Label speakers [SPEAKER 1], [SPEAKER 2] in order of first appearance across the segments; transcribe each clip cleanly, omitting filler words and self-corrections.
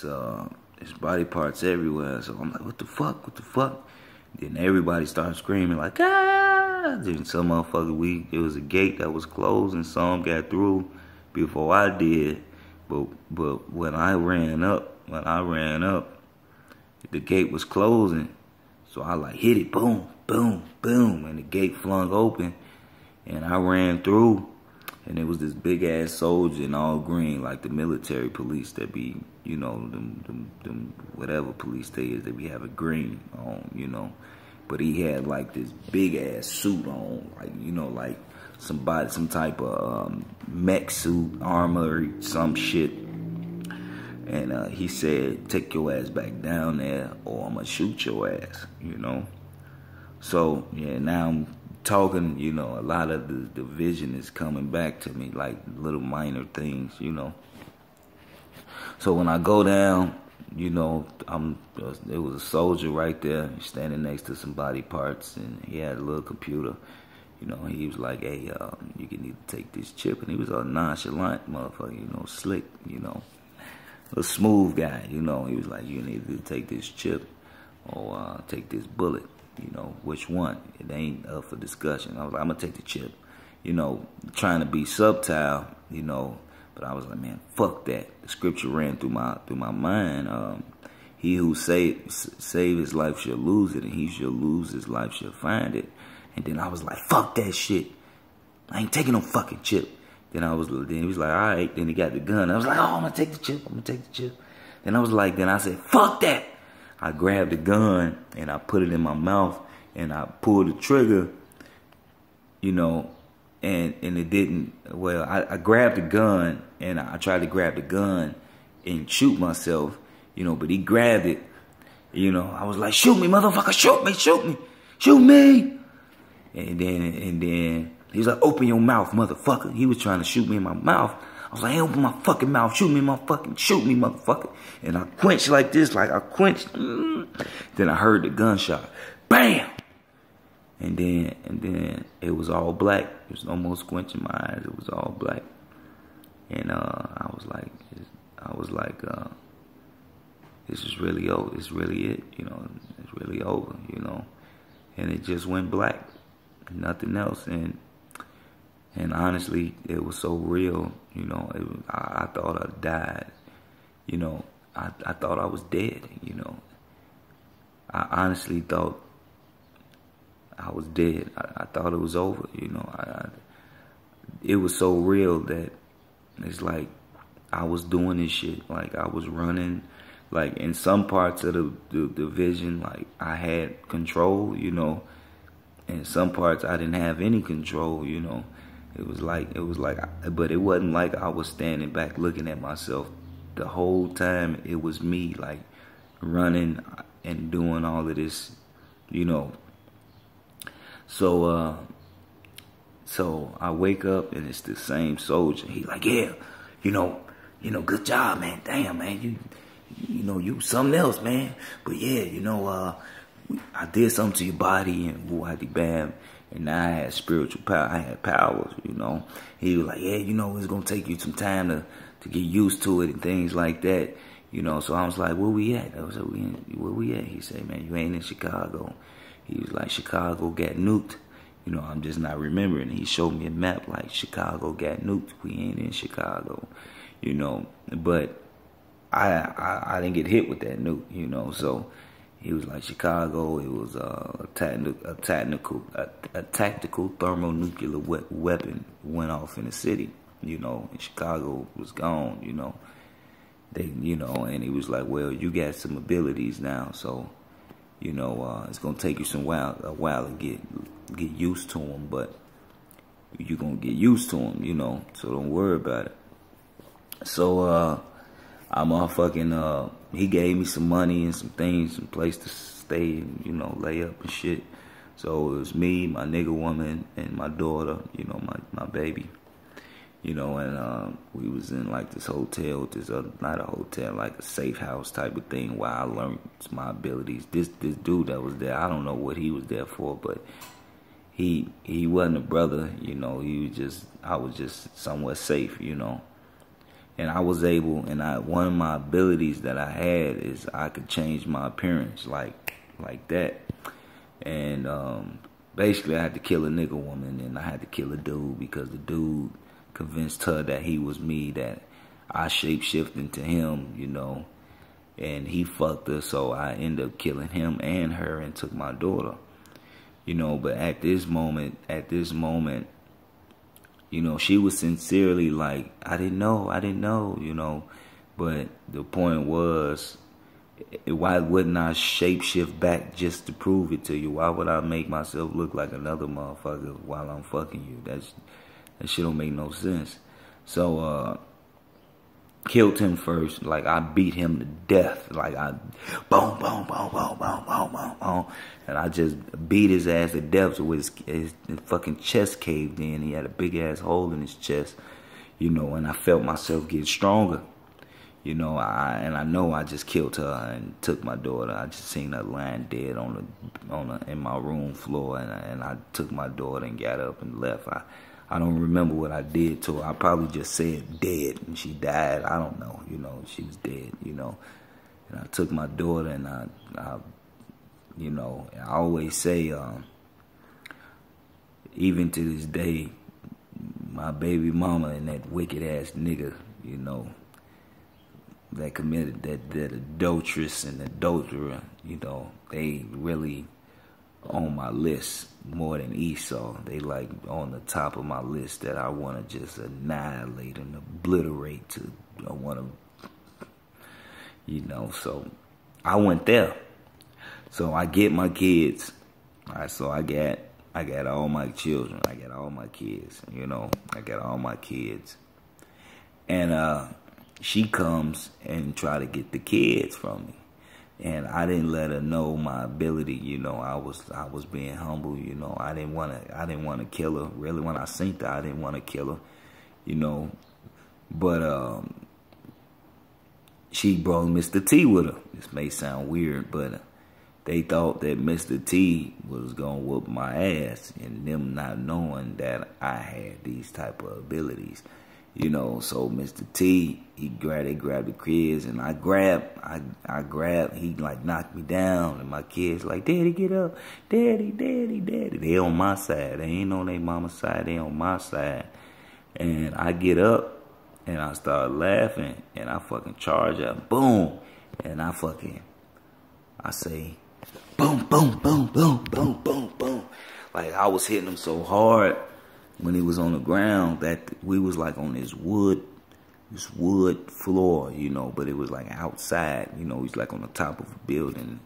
[SPEAKER 1] There's body parts everywhere. So I'm like, what the fuck? What the fuck? Then everybody started screaming like, ah! Then some motherfucker, it was a gate that was closed and some got through before I did. But when I ran up, the gate was closing. So I like hit it, boom, boom, boom, and the gate flung open. And I ran through, and it was this big ass soldier in all green, like the military police that be, you know, them whatever police they is, they be having green on, you know. But he had like this big ass suit on, like, you know, like some type of mech suit, armor, some shit. And he said, take your ass back down there or I'm gonna shoot your ass, you know. So, yeah, now I'm talking, you know, a lot of the vision is coming back to me, like little minor things, you know. So when I go down, you know, there was a soldier right there standing next to some body parts, and he had a little computer. You know, he was like, hey, you can need to take this chip. And he was a nonchalant motherfucker, you know, slick, you know, a smooth guy, you know. He was like, you need to take this chip or take this bullet, you know, which one? It ain't up for discussion. I was like, I'm going to take the chip, you know, trying to be subtle, you know. But I was like, man, fuck that. The scripture ran through my mind. He who save his life shall lose it, and he shall lose his life shall find it. And then I was like, fuck that shit. I ain't taking no fucking chip. Then he was like, all right. Then he got the gun. I was like, oh, I'm gonna take the chip. I'm gonna take the chip. Then I said, fuck that. I grabbed the gun and I put it in my mouth and I pulled the trigger, you know. And it didn't, well, I grabbed the gun, and I tried to grab the gun and shoot myself, you know, but he grabbed it, you know. I was like, shoot me, motherfucker, shoot me, shoot me, shoot me. And then he was like, open your mouth, motherfucker. He was trying to shoot me in my mouth. I was like, hey, open my fucking mouth, shoot me, motherfucker. And I quenched like this, like I quenched. Then I heard the gunshot, bam. And then it was all black. There was no more squinching my eyes. It was all black. And I was like, this is really over. It's really it, you know. It's really over, you know. And it just went black, nothing else. And honestly, it was so real, you know. I thought I died, you know. I thought I was dead, you know. I honestly thought I was dead. I thought it was over, you know. It was so real that it's like I was doing this shit. Like I was running. Like in some parts of the vision, like I had control, you know. In some parts I didn't have any control, you know. It was like, but it wasn't like I was standing back looking at myself. The whole time it was me, like running and doing all of this, you know. So I wake up and it's the same soldier. He like, yeah, you know, good job, man. Damn, man, you know, you something else, man. But yeah, you know, I did something to your body and bam. And now I had spiritual power. I had powers, you know. He was like, yeah, you know, it's gonna take you some time to get used to it and things like that, you know. So I was like, where we at? I was like, where we at? He said, man, you ain't in Chicago. He was like, Chicago got nuked. You know, I'm just not remembering. He showed me a map like Chicago got nuked. We ain't in Chicago, you know. But I didn't get hit with that nuke, you know. So he was like, Chicago, it was a tactical thermonuclear weapon went off in the city, you know. And Chicago was gone, you know. You know, and he was like, well, you got some abilities now, so you know, it's gonna take you a while to get used to them, but you're gonna get used to them, you know. So don't worry about it. So he gave me some money and some things, some place to stay and, you know, lay up and shit. So it was me, my nigga woman, and my daughter, you know, my baby. You know, and we was in like this hotel, not a hotel, like a safe house type of thing where I learned my abilities. This dude that was there, I don't know what he was there for, but he wasn't a brother, you know. I was just somewhat safe, you know. And I was able, and one of my abilities that I had is I could change my appearance like that. And basically I had to kill a nigga woman, and I had to kill a dude because the dude convinced her that he was me, that I shapeshifted into him, you know, and he fucked her, so I ended up killing him and her and took my daughter, you know. But at this moment, you know, she was sincerely like, I didn't know, you know. But the point was, why wouldn't I shapeshift back just to prove it to you? Why would I make myself look like another motherfucker while I'm fucking you? That shit don't make no sense. So, killed him first. Like, I beat him to death. Like, I boom, boom, boom, boom, boom, boom, boom, boom. And I just beat his ass to death to his fucking chest caved in. He had a big ass hole in his chest, you know, and I felt myself get stronger. You know, I know I just killed her and took my daughter. I just seen her lying dead in my room floor, and I took my daughter and got up and left. I don't remember what I did to her. I probably just said dead, and she died. I don't know, you know, she was dead, you know. And I took my daughter, and I you know, I always say, even to this day, my baby mama and that wicked ass nigga, you know, that committed that adulteress and adulterer, you know, they really on my list more than Esau. They like on the top of my list that I want to just annihilate and obliterate to. I want to, you know, so I went there. So I get my kids. All right, so I got all my children. I got all my kids, you know. I got all my kids. And she comes and try to get the kids from me. And I didn't let her know my ability, you know. I was being humble, you know. I didn't want to kill her. Really, when I seen her, I didn't want to kill her, you know. But she brought Mr. T with her. This may sound weird, but they thought that Mr. T was gonna whoop my ass, and them not knowing that I had these type of abilities. You know, so Mr. T, they grabbed the kids, and I grabbed, he like knocked me down, and my kids like, Daddy, get up, Daddy, Daddy, Daddy. They on my side, they ain't on their mama's side, they on my side. And I get up, and I start laughing, and I fucking charge up, boom, and I say, boom, boom, boom, boom, boom, boom, boom. Like I was hitting him so hard when he was on the ground that we was like on this wood floor, you know, but it was like outside, you know, he's like on the top of a building,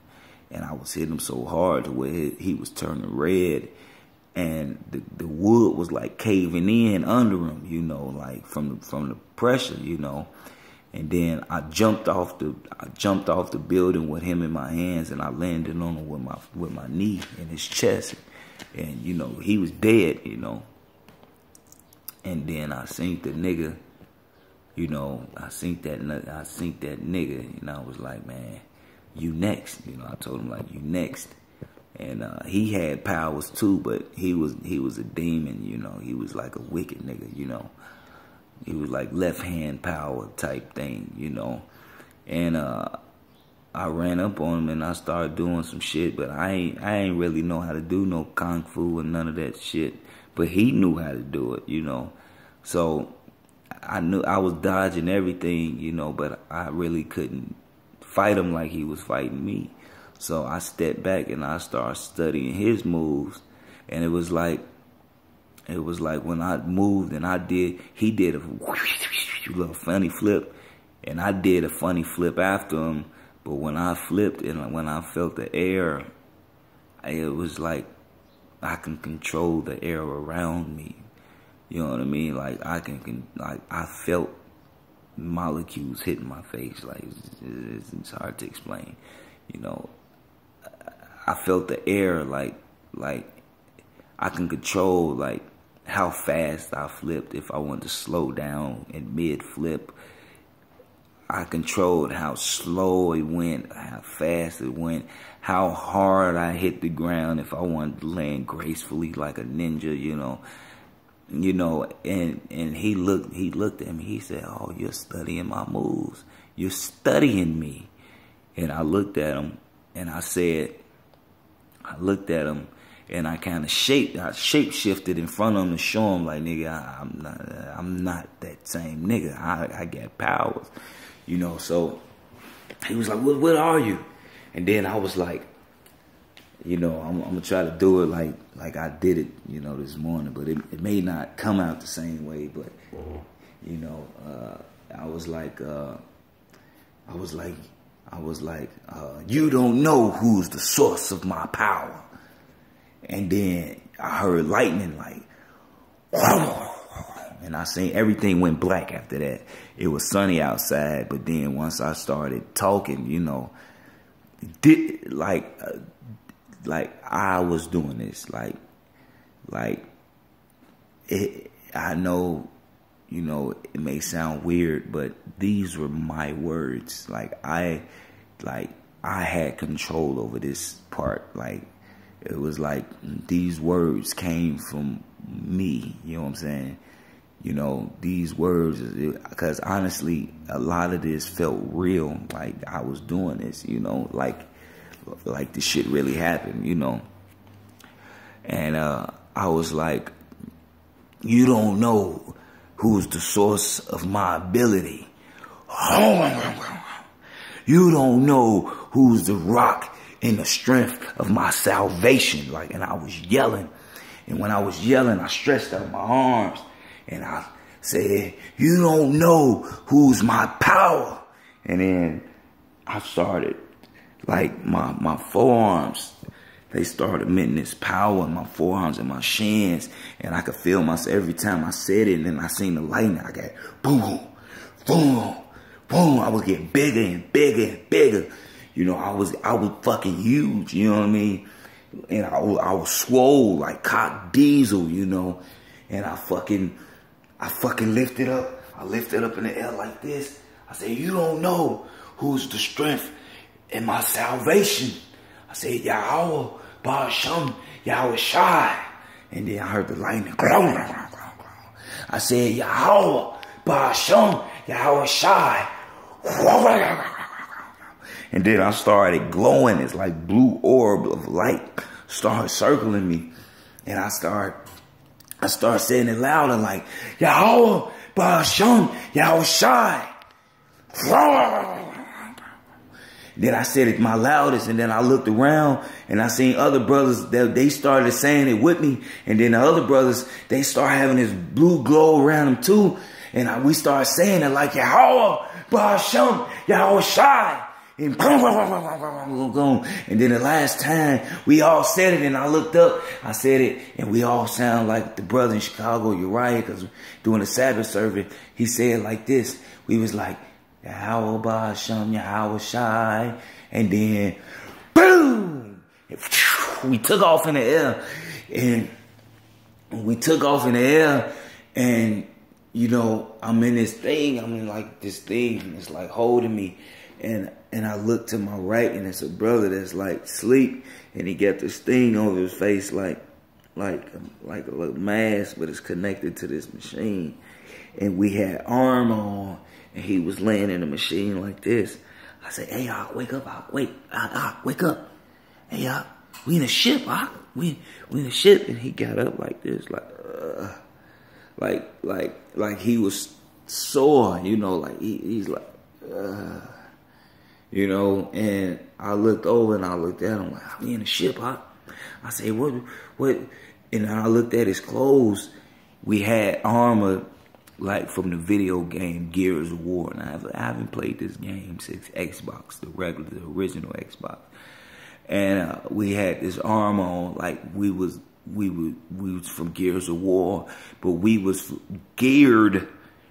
[SPEAKER 1] and I was hitting him so hard to where he was turning red, and the wood was like caving in under him, you know, like from the pressure, you know. And then I jumped off the building with him in my hands, and I landed on him with my knee in his chest, and you know, he was dead, you know. And then I seen the nigga, you know, I seen that nigga, and I was like, man, you next, you know. I told him like, you next. And he had powers too, but he was a demon, you know. He was like a wicked nigga, you know. He was like left hand power type thing, you know. And I ran up on him and I started doing some shit, but I ain't really know how to do no kung fu and none of that shit. But he knew how to do it, you know. So I knew I was dodging everything, you know, but I really couldn't fight him like he was fighting me. So I stepped back and I started studying his moves, and it was like when I moved and he did a little funny flip, and I did a funny flip after him. But when I flipped and when I felt the air, it was like I can control the air around me. You know what I mean? Like I felt molecules hitting my face. Like it's hard to explain. You know, I felt the air like I can control like how fast I flipped. If I wanted to slow down in mid flip, I controlled how slow it went, how fast it went, how hard I hit the ground if I wanted to land gracefully like a ninja, you know. you know, and he looked at me. He said, "Oh, you're studying my moves. You're studying me." And I looked at him, and I looked at him, and I kind of shape shifted in front of him to show him, like, nigga, I'm not that same nigga. I got powers, you know. So he was like, "What are you?" And then I was like, you know, I'm gonna try to do it like I did it, you know, this morning, but it may not come out the same way. But you know, I was like, you don't know who's the source of my power. And then I heard lightning, like, and I seen everything went black after that. It was sunny outside, but then once I started talking, you know, like I was doing this, like it. I know, you know, it may sound weird, but these were my words. Like I had control over this part. Like it was like these words came from me. You know what I'm saying? You know, these words, because honestly, a lot of this felt real. Like I was doing this, you know, like this shit really happened, you know. And I was like, you don't know who's the source of my ability. You don't know who's the rock and the strength of my salvation. Like, and I was yelling. And when I was yelling, I stretched out my arms and I said, you don't know who's my power. And then I started, like, my forearms, they started emitting this power in my forearms and my shins. And I could feel myself every time I said it. And then I seen the lightning. I got boom, boom, boom. I was getting bigger and bigger and bigger. You know, I was fucking huge, you know what I mean? And I was swole like cock diesel, you know? And I fucking lifted up. I lifted up in the air like this. I said, you don't know who's the strength in my salvation. I said, Yahweh, Ba'asham, Yahweh Shai. And then I heard the lightning. I said, Yahweh, Ba'asham, Yahweh Shai. And then I started glowing. It's like blue orb of light started circling me. And I start saying it louder, like, Yahweh, Ba'asham, Yahweh Shai. Then I said it my loudest, and then I looked around and I seen other brothers that they started saying it with me. And then the other brothers, they started having this blue glow around them too. And we started saying it like, Yahweh, Ba'asham, Yahweh Shai. And then the last time we all said it, and I looked up, I said it, and we all sound like the brother in Chicago, Uriah, because during the Sabbath service, he said it like this. We was like, Yahweh Ba'asham, Yahweh Shai, and then boom, we took off in the air, and you know, I'm in this thing, this thing, and it's like holding me, and I look to my right, and it's a brother that's like asleep, and he got this thing over his face, like a little mask, but it's connected to this machine, and we had armor on. And he was laying in the machine like this. I said, hey, wake up, wake up. Hey, we in a ship, we in a ship. And he got up like this, like he was sore, you know, like he's like, you know. And I looked over and I looked at him like, we in a ship, I said, what? And I looked at his clothes. We had armor, like from the video game Gears of War, and I haven't played this game since Xbox, the original Xbox. And we had this armor on, like we was from Gears of War, but we was geared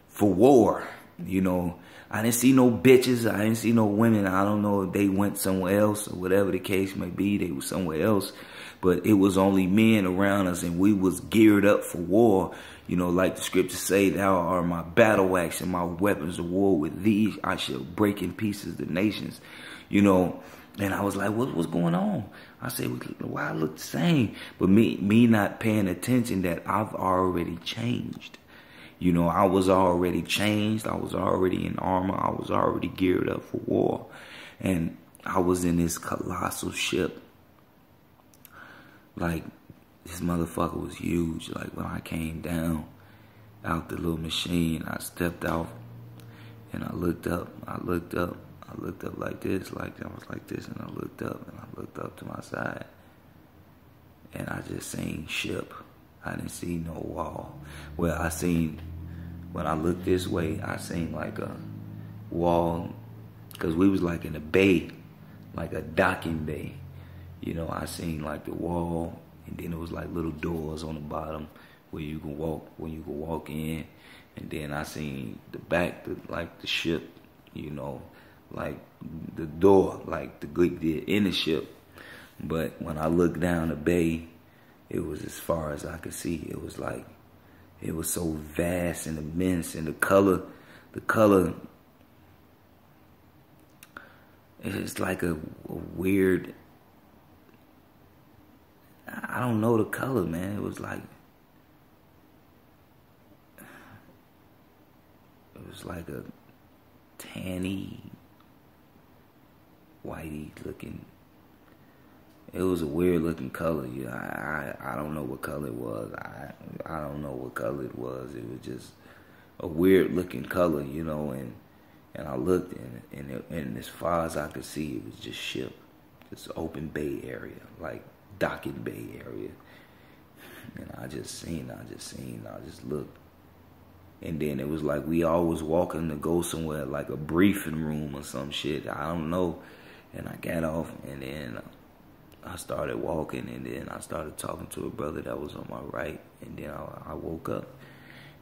[SPEAKER 1] for war. You know, I didn't see no bitches, I didn't see no women. I don't know if they went somewhere else or whatever the case may be. They was somewhere else, but it was only men around us, and we was geared up for war. You know, like the scriptures say, thou art my battle axe and my weapons of war. With these I shall break in pieces the nations. You know, and I was like, what's going on? I said, why I look the same? But me not paying attention that I've already changed. You know, I was already changed. I was already in armor. I was already geared up for war. And I was in this colossal ship. Like, this motherfucker was huge. Like, when I came down out the little machine, I stepped out and I looked up. I looked up like this, like I was like this, and I looked up to my side. And I just seen ship. I didn't see no wall. Well, I seen, when I looked this way, I seen like a wall, because we was like in a bay, like a docking bay. You know, I seen like the wall, and then it was like little doors on the bottom where you can walk in. And then I seen the back, like the ship, you know, like the door, like the inner ship. But when I looked down the bay, it was as far as I could see. It was like, it was so vast and immense, and the color, it's like a weird, I don't know the color, man. It was like a tanny, whitey looking. It was a weird looking color. Yeah, I don't know what color it was. I don't know what color it was. It was just a weird looking color, you know. And I looked, and as far as I could see, it was just ship, this open bay area, like docking bay area. And I just looked. And then it was like we all was walking to go somewhere, like a briefing room or some shit. I don't know. And I got off, and then I started walking, and then I started talking to a brother that was on my right. And then I woke up.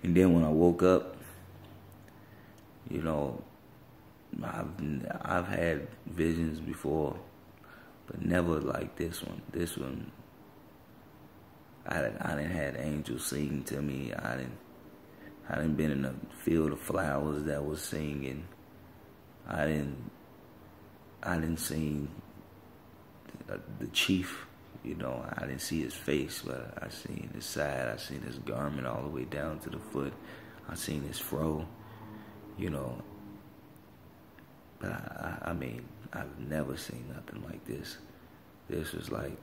[SPEAKER 1] And then when I woke up, you know, I've had visions before, but never like this one. This one, I didn't had angels sing to me. I didn't been in a field of flowers that was singing. I didn't see the chief, you know. I didn't see his face, but I seen his side. I seen his garment all the way down to the foot. I seen his fro, you know. But I mean, I've never seen nothing like this. This was like,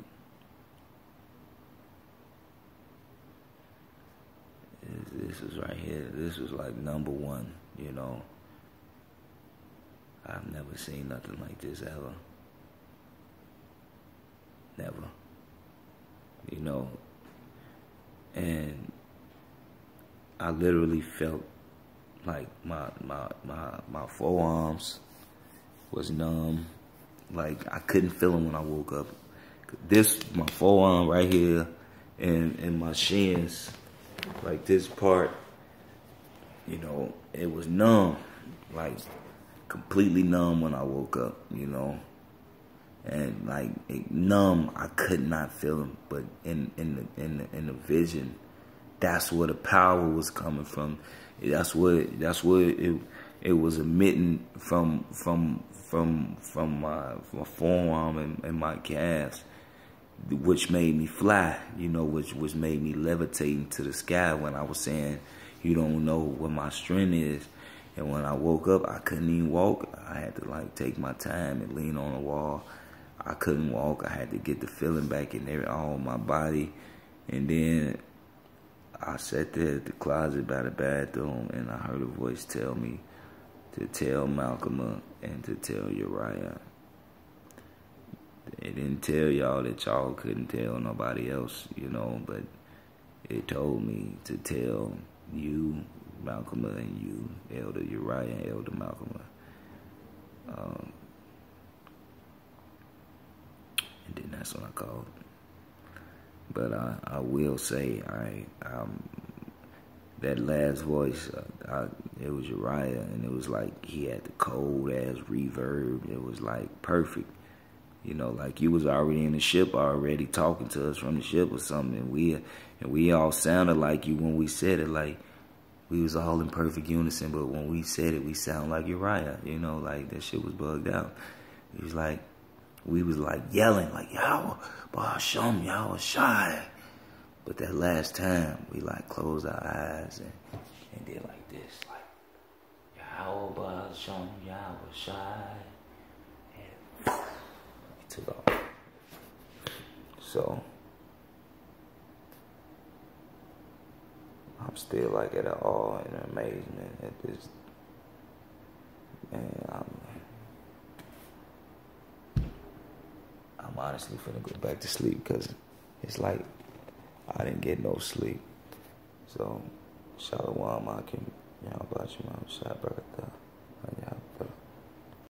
[SPEAKER 1] this was right here. This was like number one, you know. I've never seen nothing like this ever. Never. You know. And I literally felt like my forearms was numb. Like I couldn't feel them when I woke up. My forearm right here and my shins, like this part, you know, it was numb, like completely numb when I woke up, you know. And like numb, I could not feel them, but in the vision, that's where the power was coming from. That's where it was emitting from my forearm and my calves, which made me fly, you know, which made me levitate into the sky when I was saying, you don't know what my strength is. And when I woke up, I couldn't even walk. I had to like take my time and lean on the wall. I couldn't walk. I had to get the feeling back in there, all my body. And then I sat there at the closet by the bathroom, and I heard a voice tell me to tell Malcolm and to tell Uriah. It didn't tell y'all that y'all couldn't tell nobody else, you know, but it told me to tell you, Malcolm, and you, Elder Uriah and Elder Malcolm. And then that's what I called. But I will say, that last voice, it was Uriah, and it was like he had the cold ass reverb. It was like perfect, You know, like you was already in the ship already talking to us from the ship or something. And we all sounded like you when we said it. Like, we was all in perfect unison. But when we said it, we sound like Uriah. You know, like that shit was bugged out. It was like, we was like yelling, like, Yahweh, Ba'ashem, Yahweh Shai. But that last time, we like closed our eyes and did like this, like, Yahweh, Ba'ashem, Yahweh Shai. And we took off. So, I'm still like at awe and amazement at this. Man, I'm honestly finna go back to sleep because it's like I didn't get no sleep. So, Shalom, I can, you know, about you, man. Shabbat.